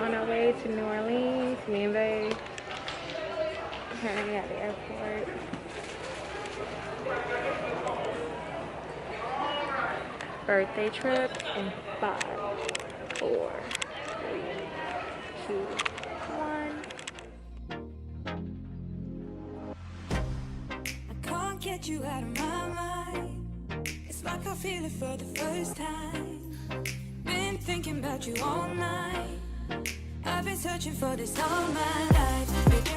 On our way to New Orleans, me and they currently at the airport. Birthday trip in 5, 4, 3, 2, 1. I can't get you out of my mind. It's like I feel it for the first time. Been thinking about you all night. I've been searching for this all my life. Baby.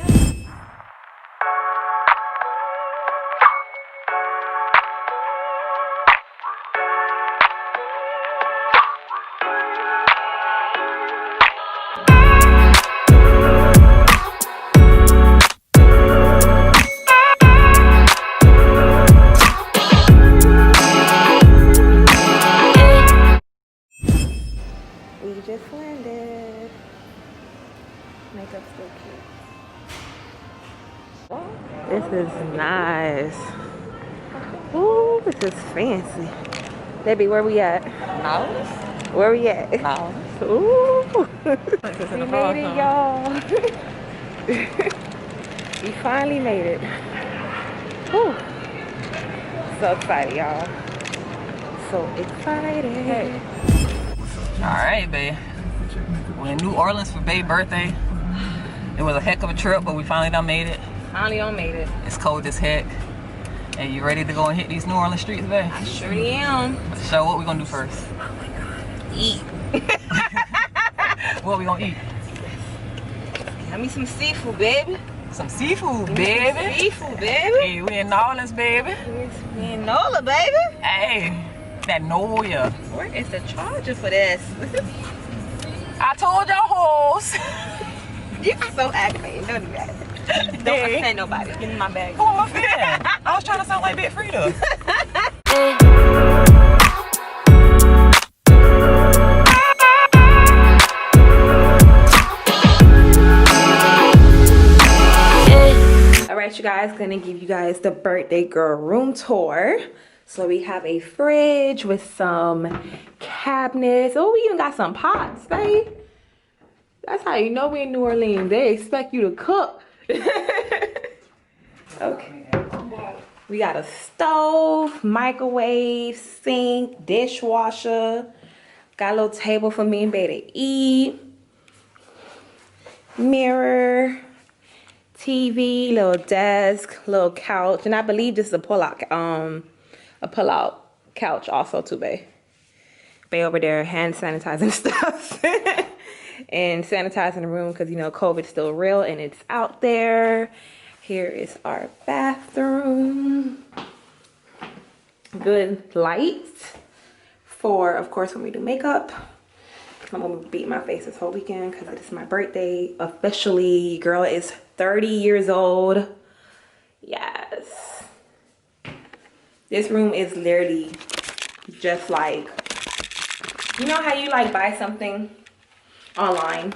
We just landed. Makeup still cute. This is nice. Ooh, this is fancy. Baby, where we at? Knowles? Where we at? Knowles. Ooh. We made it, y'all. We finally made it. Whew. So excited, y'all. So excited. Hey. All right, babe. We're in New Orleans for babe's birthday. It was a heck of a trip, but we finally done made it. Finally on made it. It's cold as heck. And you ready to go and hit these New Orleans streets, babe? I sure am. So what we gonna do first? Oh my God. Eat. What we gonna eat? Have me some seafood, baby. Some seafood, baby. Seafood, baby. Hey, we in New Orleans, baby. We in NOLA, baby. Hey, that Noya. Where is the charger for this? I told y'all hoes. You so aggravating. Don't do that. Don't offend nobody. Give me my bag. Who am I offending? I was trying to sound like Big Frida. Alright, you guys, gonna give you guys the birthday girl room tour. So we have a fridge with some cabinets. Oh, we even got some pots, babe. That's how you know we in New Orleans. They expect you to cook. Okay. We got a stove, microwave, sink, dishwasher. Got a little table for me and baby to eat. Mirror. TV, little desk, little couch. And I believe this is a pull-out couch also too, babe. Babe over there hand sanitizing stuff. And sanitizing the room because, you know, COVID's still real and it's out there. Here is our bathroom. Good lights for, of course, when we do makeup. I'm gonna beat my face this whole weekend because it's my birthday. Officially, girl is 30 years old. Yes. This room is literally just like, you know how you like buy something online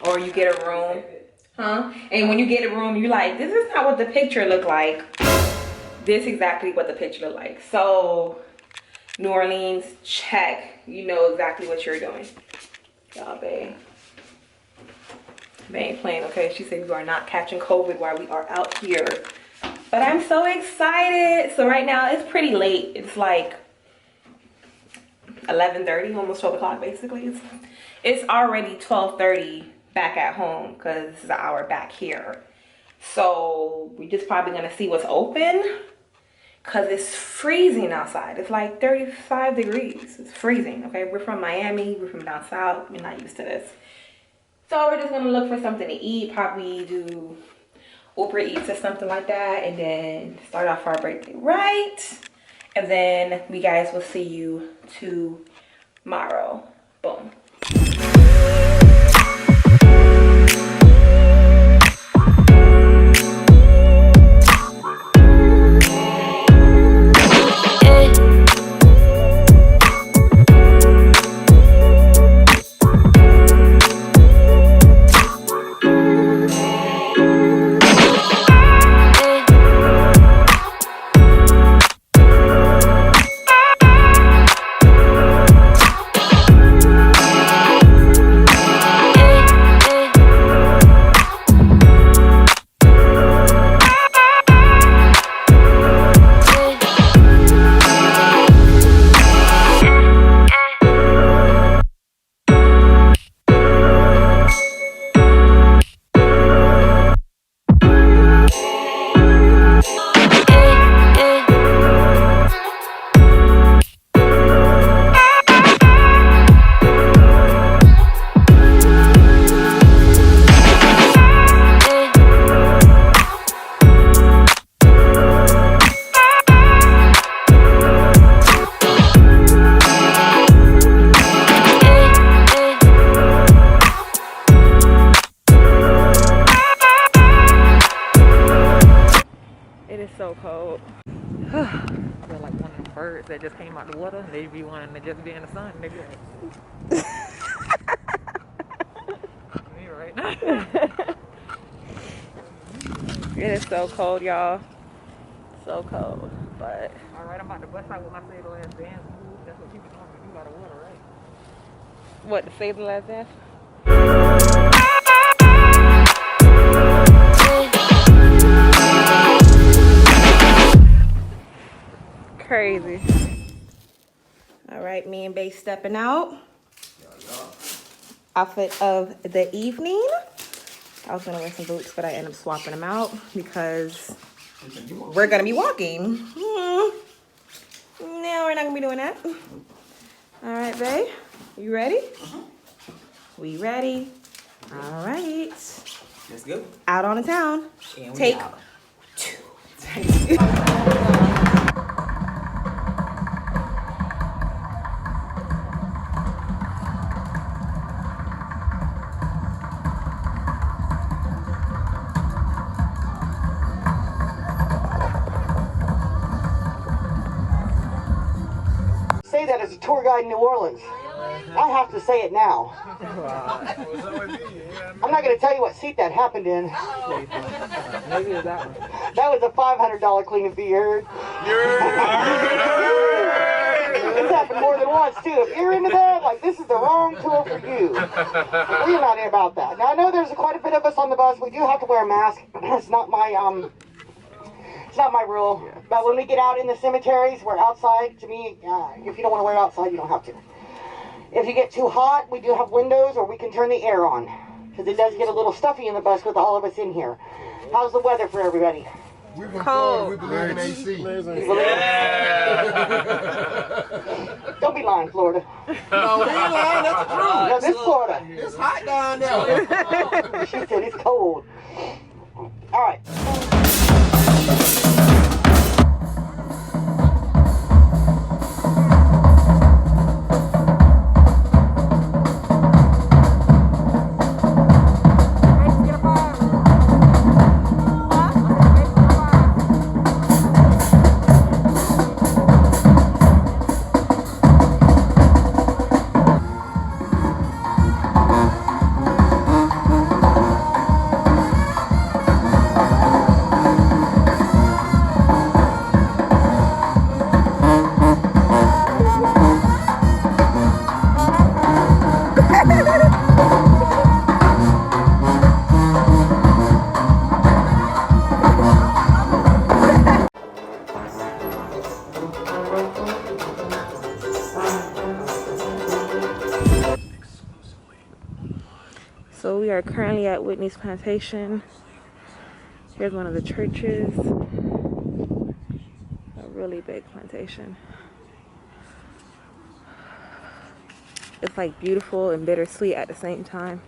or you get a room, huh? And when you get a room, you like, this is not what the picture looked like. This is exactly what the picture looked like. So New Orleans, check. You know exactly what you're doing. Y'all, babe. They ain't playing, okay? She said we are not catching COVID while we are out here. But I'm so excited. So right now, it's pretty late. It's like 11:30, almost 12 o'clock, basically. It's already 12:30 back at home because this is an hour back here. So we're just probably going to see what's open because it's freezing outside. It's like 35 degrees. It's freezing, okay? We're from Miami. We're from down south. We're not used to this. So we're just going to look for something to eat. Probably do Uber Eats or something like that. And then start off our birthday right. And then we guys will see you tomorrow. Boom. birds that just came out the water. They be wanting to just be in the sun. They be like, me right now. It is so cold, y'all. So cold, but. All right, I'm about to bust out with my Say the Last Dance move. That's what people doing when you got a water, right? What, to save the last dance? Crazy. All right, me and Bae stepping out. Outfit of the evening. I was gonna wear some boots, but I ended up swapping them out because we're gonna be walking. No, we're not gonna be doing that. All right, Bae, you ready? We ready. All right. Let's go. Out on the town. And we Take out. 2. Say that as a tour guide in New Orleans. I have to say it now. I'm not going to tell you what seat that happened in. Maybe it's that one. That was a $500 cleaning fee, you heard? It's happened more than once, too. If you're into that, like, this is the wrong tour for you. We're not about that. Now, I know there's quite a bit of us on the bus. We do have to wear a mask. It's not my, it's not my rule. But when we get out in the cemeteries, we're outside. To me, if you don't want to wear outside, you don't have to. If you get too hot, we do have windows, or we can turn the air on. Because it does get a little stuffy in the bus with all of us in here. How's the weather for everybody? We're from Florida. We believe in AC. You believe? Don't be lying, Florida. No, we ain't lying. That's the truth. No, this Florida. It's hot down there. She said it's cold. All right. So we are currently at Whitney's Plantation. Here's one of the churches. A really big plantation. It's like beautiful and bittersweet at the same time.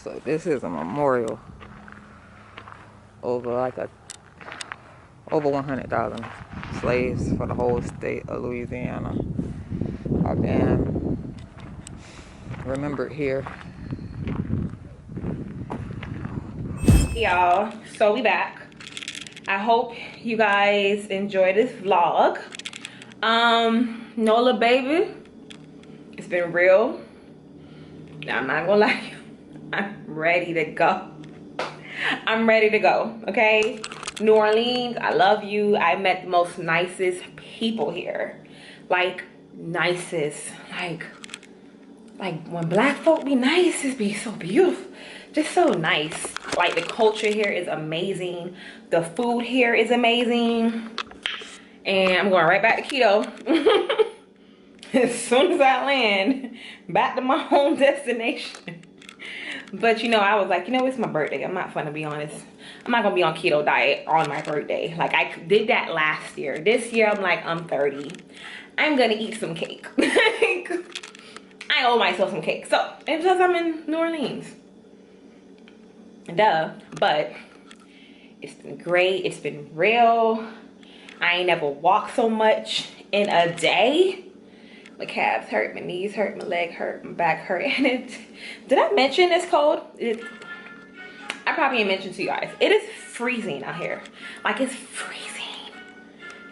So this is a memorial over over 100,000 slaves for the whole state of Louisiana are being remembered here. Y'all, so we back. I hope you guys enjoy this vlog. Nola baby, it's been real. Now, I'm not gonna lie, I'm ready to go. I'm ready to go, okay? New Orleans, I love you. I met the most nicest people here. Like, nicest. Like when black folk be nice, it be so beautiful. Just so nice. Like, the culture here is amazing. The food here is amazing. And I'm going right back to keto. As soon as I land, back to my home destination. But you know, I was like, you know, it's my birthday. I'm not gonna be honest. I'm not gonna be on keto diet on my birthday. Like, I did that last year. This year, I'm like, I'm 30. I'm gonna eat some cake. I owe myself some cake. So, it's just I'm in New Orleans. Duh. But it's been great. It's been real. I ain't never walked so much in a day. My calves hurt, my knees hurt, my leg hurt, my back hurt. And did I mention it's cold? I probably didn't mention to you guys. It is freezing out here. Like, it's freezing.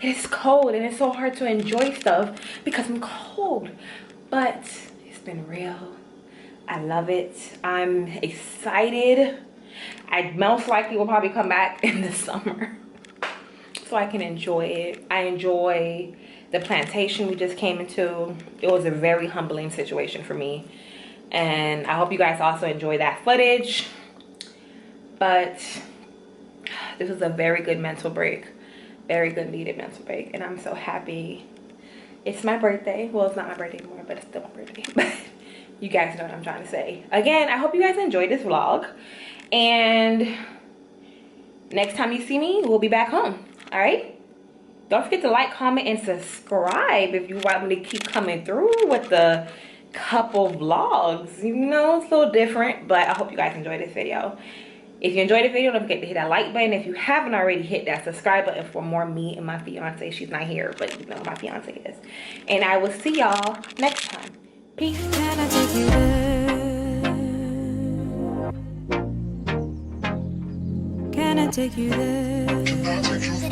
It is cold and it's so hard to enjoy stuff because I'm cold. But it's been real. I love it. I'm excited. I most likely will probably come back in the summer so I can enjoy it. I enjoy the plantation we just came into. It was a very humbling situation for me. And I hope you guys also enjoy that footage. But this was a very good mental break. Very good needed mental break. And I'm so happy. It's my birthday. Well, it's not my birthday anymore, but it's still my birthday. But you guys know what I'm trying to say. Again, I hope you guys enjoyed this vlog. And next time you see me, we'll be back home. All right? Don't forget to like, comment, and subscribe if you want me to keep coming through with the couple vlogs. You know, it's a little different, but I hope you guys enjoyed this video. If you enjoyed the video, don't forget to hit that like button. If you haven't already, hit that subscribe button for more me and my fiance. She's not here, but you know who my fiance is. And I will see y'all next time. Peace. Can I take you there? Can I take you there?